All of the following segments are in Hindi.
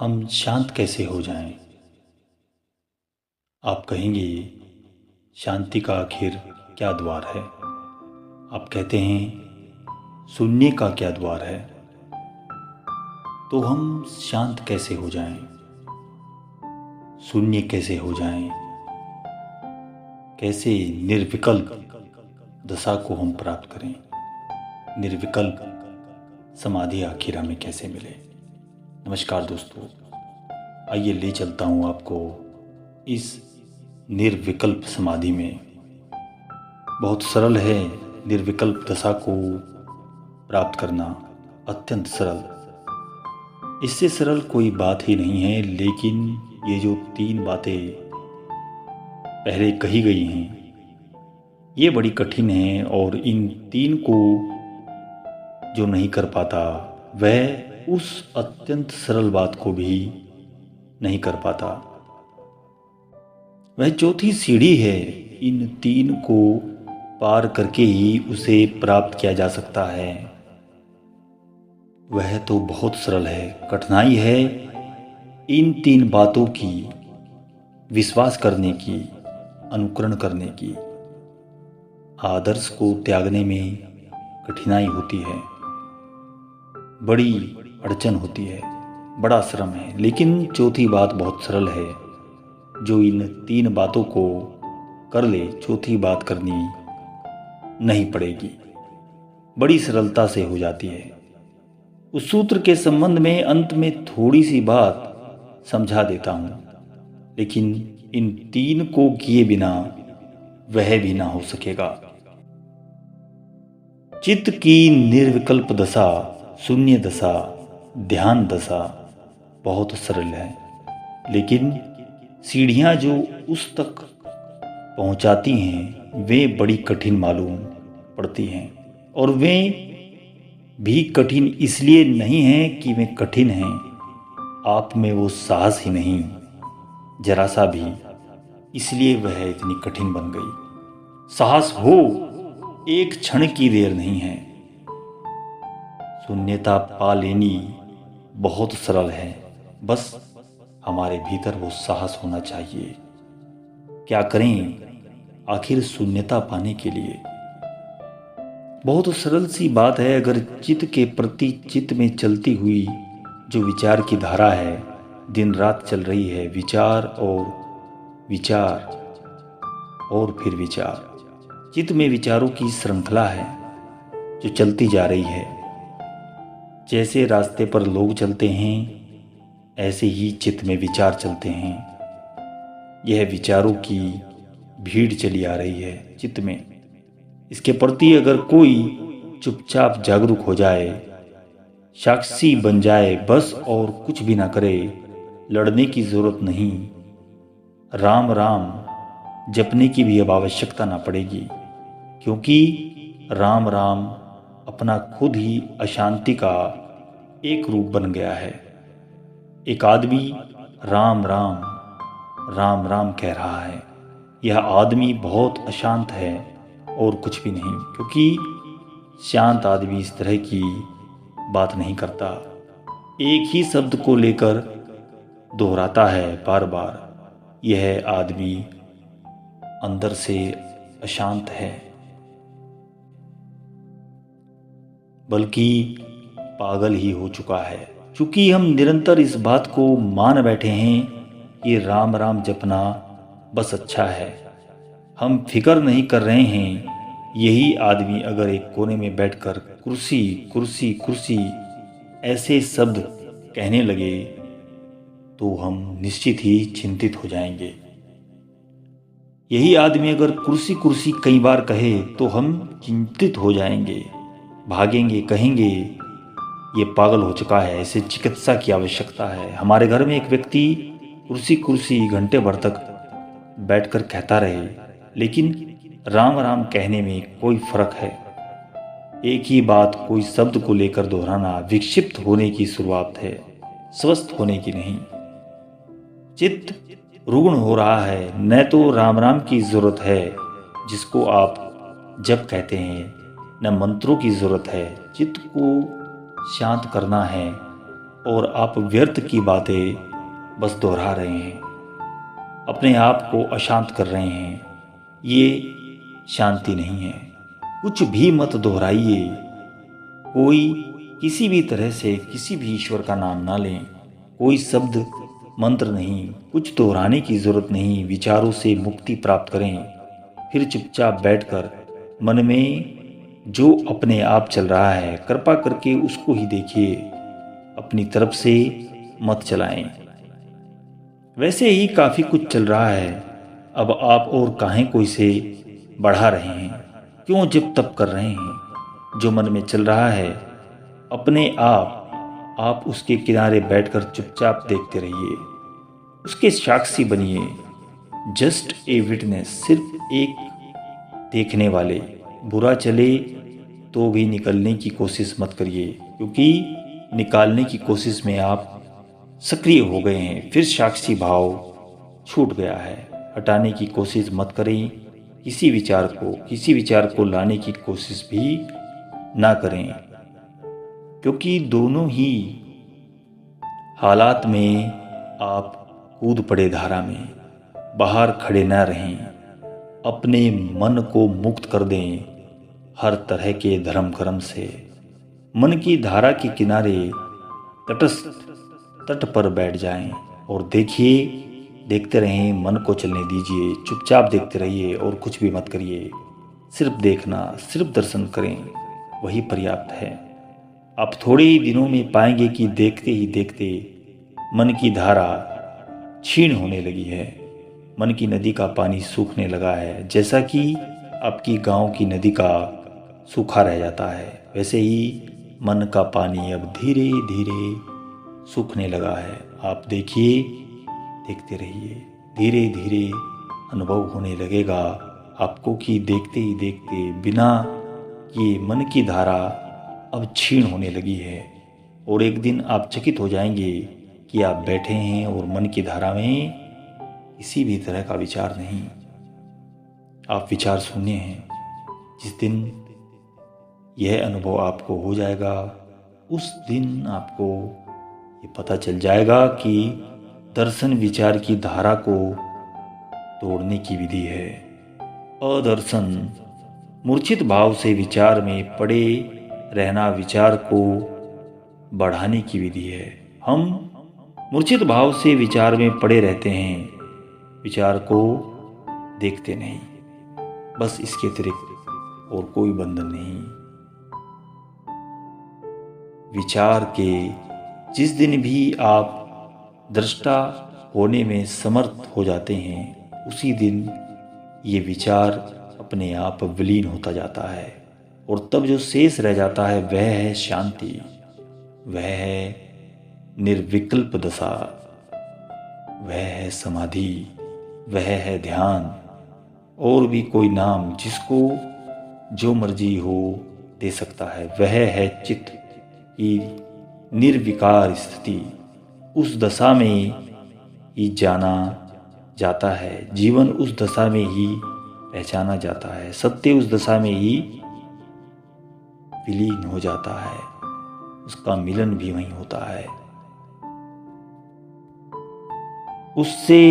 हम शांत कैसे हो जाएं? आप कहेंगे शांति का आखिर क्या द्वार है। आप कहते हैं सुनने का क्या द्वार है। तो हम शांत कैसे हो जाएं, शून्य कैसे हो जाएं, कैसे निर्विकल्प दशा को हम प्राप्त करें, निर्विकल्प समाधि आखिर हमें कैसे मिले। नमस्कार दोस्तों, आइए ले चलता हूँ आपको इस निर्विकल्प समाधि में। बहुत सरल है निर्विकल्प दशा को प्राप्त करना, अत्यंत सरल। इससे सरल कोई बात ही नहीं है। लेकिन ये जो 3 बातें पहले कही गई हैं, ये बड़ी कठिन हैं और इन 3 को जो नहीं कर पाता वह उस अत्यंत सरल बात को भी नहीं कर पाता। वह चौथी सीढ़ी है, इन 3 को पार करके ही उसे प्राप्त किया जा सकता है। वह तो बहुत सरल है, कठिनाई है इन 3 बातों की विश्वास करने की, अनुकरण करने की। आदर्श को त्यागने में कठिनाई होती है, बड़ी अड़चन होती है, बड़ा श्रम है। लेकिन चौथी बात बहुत सरल है। जो इन 3 बातों को कर ले, चौथी बात करनी नहीं पड़ेगी, बड़ी सरलता से हो जाती है। उस सूत्र के संबंध में अंत में थोड़ी सी बात समझा देता हूं, लेकिन इन 3 को किए बिना वह भी ना हो सकेगा। चित्त की निर्विकल्प दशा, शून्य दशा, ध्यान दशा बहुत सरल है, लेकिन सीढ़ियां जो उस तक पहुंचाती हैं वे बड़ी कठिन मालूम पड़ती हैं। और वे भी कठिन इसलिए नहीं हैं कि वे कठिन हैं, आप में वो साहस ही नहीं जरा सा भी, इसलिए वह इतनी कठिन बन गई। साहस हो, एक क्षण की देर नहीं है। शून्यता पा लेनी बहुत सरल है, बस हमारे भीतर वो साहस होना चाहिए। क्या करें आखिर शून्यता पाने के लिए? बहुत सरल सी बात है। अगर चित्त के प्रति, चित्त में चलती हुई जो विचार की धारा है, दिन रात चल रही है, विचार और विचार और फिर विचार, चित्त में विचारों की श्रृंखला है जो चलती जा रही है। जैसे रास्ते पर लोग चलते हैं, ऐसे ही चित्त में विचार चलते हैं। यह विचारों की भीड़ चली आ रही है चित्त में। इसके प्रति अगर कोई चुपचाप जागरूक हो जाए, साक्षी बन जाए बस, और कुछ भी ना करे, लड़ने की जरूरत नहीं, राम राम जपने की भी अब आवश्यकता ना पड़ेगी, क्योंकि राम राम अपना खुद ही अशांति का एक रूप बन गया है। एक आदमी राम राम राम राम कह रहा है, यह आदमी बहुत अशांत है और कुछ भी नहीं, क्योंकि शांत आदमी इस तरह की बात नहीं करता। एक ही शब्द को लेकर दोहराता है बार बार। यह आदमी अंदर से अशांत है, बल्कि पागल ही हो चुका है। चूंकि हम निरंतर इस बात को मान बैठे हैं कि राम राम जपना बस अच्छा है, हम फिक्र नहीं कर रहे हैं। यही आदमी अगर एक कोने में बैठकर कुर्सी कुर्सी कुर्सी ऐसे शब्द कहने लगे तो हम निश्चित ही चिंतित हो जाएंगे। यही आदमी अगर कुर्सी कुर्सी कई बार कहे तो हम चिंतित हो जाएंगे, भागेंगे, कहेंगे ये पागल हो चुका है, इसे चिकित्सा की आवश्यकता है। हमारे घर में एक व्यक्ति कुर्सी कुर्सी घंटे भर तक बैठकर कहता रहे, लेकिन राम राम कहने में कोई फर्क है। एक ही बात कोई शब्द को लेकर दोहराना विक्षिप्त होने की शुरुआत है, स्वस्थ होने की नहीं। चित्त रुग्ण हो रहा है, न तो राम राम की जरूरत है जिसको आप जप कहते हैं, न मंत्रों की जरूरत है। चित्त को शांत करना है और आप व्यर्थ की बातें बस दोहरा रहे हैं, अपने आप को अशांत कर रहे हैं। ये शांति नहीं है। कुछ भी मत दोहराइए, कोई किसी भी तरह से किसी भी ईश्वर का नाम ना लें, कोई शब्द मंत्र नहीं, कुछ दोहराने की जरूरत नहीं। विचारों से मुक्ति प्राप्त करें, फिर चुपचाप बैठकर मन में जो अपने आप चल रहा है कृपा करके उसको ही देखिए, अपनी तरफ से मत चलाएं। वैसे ही काफ़ी कुछ चल रहा है, अब आप और काहे को इसे बढ़ा रहे हैं? क्यों जब तब कर रहे हैं? जो मन में चल रहा है अपने आप उसके किनारे बैठकर चुपचाप देखते रहिए, उसके साक्षी बनिए। जस्ट ए विटनेस, सिर्फ एक देखने वाले। बुरा चले तो भी निकलने की कोशिश मत करिए, क्योंकि निकालने की कोशिश में आप सक्रिय हो गए हैं, फिर साक्षी भाव छूट गया है। हटाने की कोशिश मत करें, किसी विचार को लाने की कोशिश भी ना करें, क्योंकि दोनों ही हालात में आप कूद पड़े धारा में, बाहर खड़े ना रहें। अपने मन को मुक्त कर दें हर तरह के धर्म कर्म से। मन की धारा के किनारे तटस्थ तट पर बैठ जाएं और देखते रहें, मन को चलने दीजिए, चुपचाप देखते रहिए और कुछ भी मत करिए। सिर्फ देखना, सिर्फ दर्शन करें, वही पर्याप्त है। आप थोड़े ही दिनों में पाएंगे कि देखते ही देखते मन की धारा क्षीण होने लगी है, मन की नदी का पानी सूखने लगा है। जैसा कि आपकी गांव की नदी का सूखा रह जाता है, वैसे ही मन का पानी अब धीरे धीरे सूखने लगा है। आप देखिए, देखते रहिए, धीरे धीरे अनुभव होने लगेगा आपको कि देखते ही देखते बिना ये मन की धारा अब क्षीण होने लगी है। और एक दिन आप चकित हो जाएंगे कि आप बैठे हैं और मन की धारा में किसी भी तरह का विचार नहीं, आप विचार शून्य हैं। जिस दिन यह अनुभव आपको हो जाएगा, उस दिन आपको ये पता चल जाएगा कि दर्शन विचार की धारा को तोड़ने की विधि है। अदर्शन मूर्छित भाव से विचार में पड़े रहना विचार को बढ़ाने की विधि है। हम मूर्छित भाव से विचार में पड़े रहते हैं, विचार को देखते नहीं, बस इसके अतिरिक्त और कोई बंधन नहीं। विचार के जिस दिन भी आप दृष्टा होने में समर्थ हो जाते हैं, उसी दिन ये विचार अपने आप विलीन होता जाता है, और तब जो शेष रह जाता है वह है शांति, वह है निर्विकल्प दशा, वह है समाधि, वह है ध्यान। और भी कोई नाम जिसको जो मर्जी हो दे सकता है, वह है चित्त की निर्विकार स्थिति। उस दशा में ही जाना जाता है, जीवन उस दशा में ही पहचाना जाता है, सत्य उस दशा में ही विलीन हो जाता है, उसका मिलन भी वहीं होता है। उससे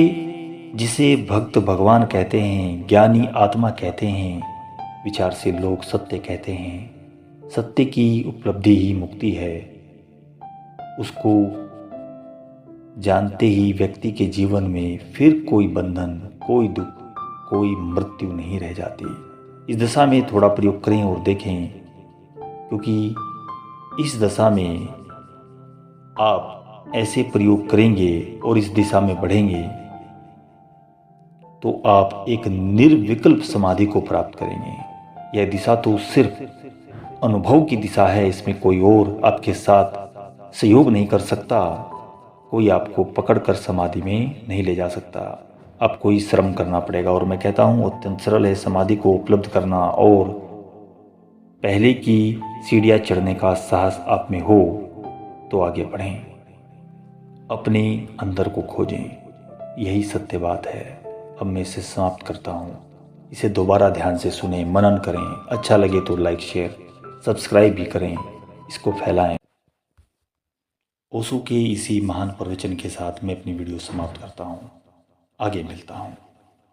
जिसे भक्त भगवान कहते हैं, ज्ञानी आत्मा कहते हैं, विचार से लोग सत्य कहते हैं। सत्य की उपलब्धि ही मुक्ति है। उसको जानते ही व्यक्ति के जीवन में फिर कोई बंधन, कोई दुख, कोई मृत्यु नहीं रह जाती। इस दशा में थोड़ा प्रयोग करें और देखें, क्योंकि इस दशा में आप ऐसे प्रयोग करेंगे और इस दिशा में बढ़ेंगे तो आप एक निर्विकल्प समाधि को प्राप्त करेंगे। यह दिशा तो सिर्फ अनुभव की दिशा है, इसमें कोई और आपके साथ सहयोग नहीं कर सकता, कोई आपको पकड़कर समाधि में नहीं ले जा सकता। आपको ही श्रम करना पड़ेगा, और मैं कहता हूँ अत्यंत सरल है समाधि को उपलब्ध करना। और पहले की सीढ़ियाँ चढ़ने का साहस आप में हो तो आगे बढ़ें, अपने अंदर को खोजें, यही सत्य बात है। अब मैं इसे समाप्त करता हूँ। इसे दोबारा ध्यान से सुनें, मनन करें, अच्छा लगे तो लाइक शेयर सब्सक्राइब भी करें, इसको फैलाएं। ओशो के इसी महान प्रवचन के साथ मैं अपनी वीडियो समाप्त करता हूँ। आगे मिलता हूँ।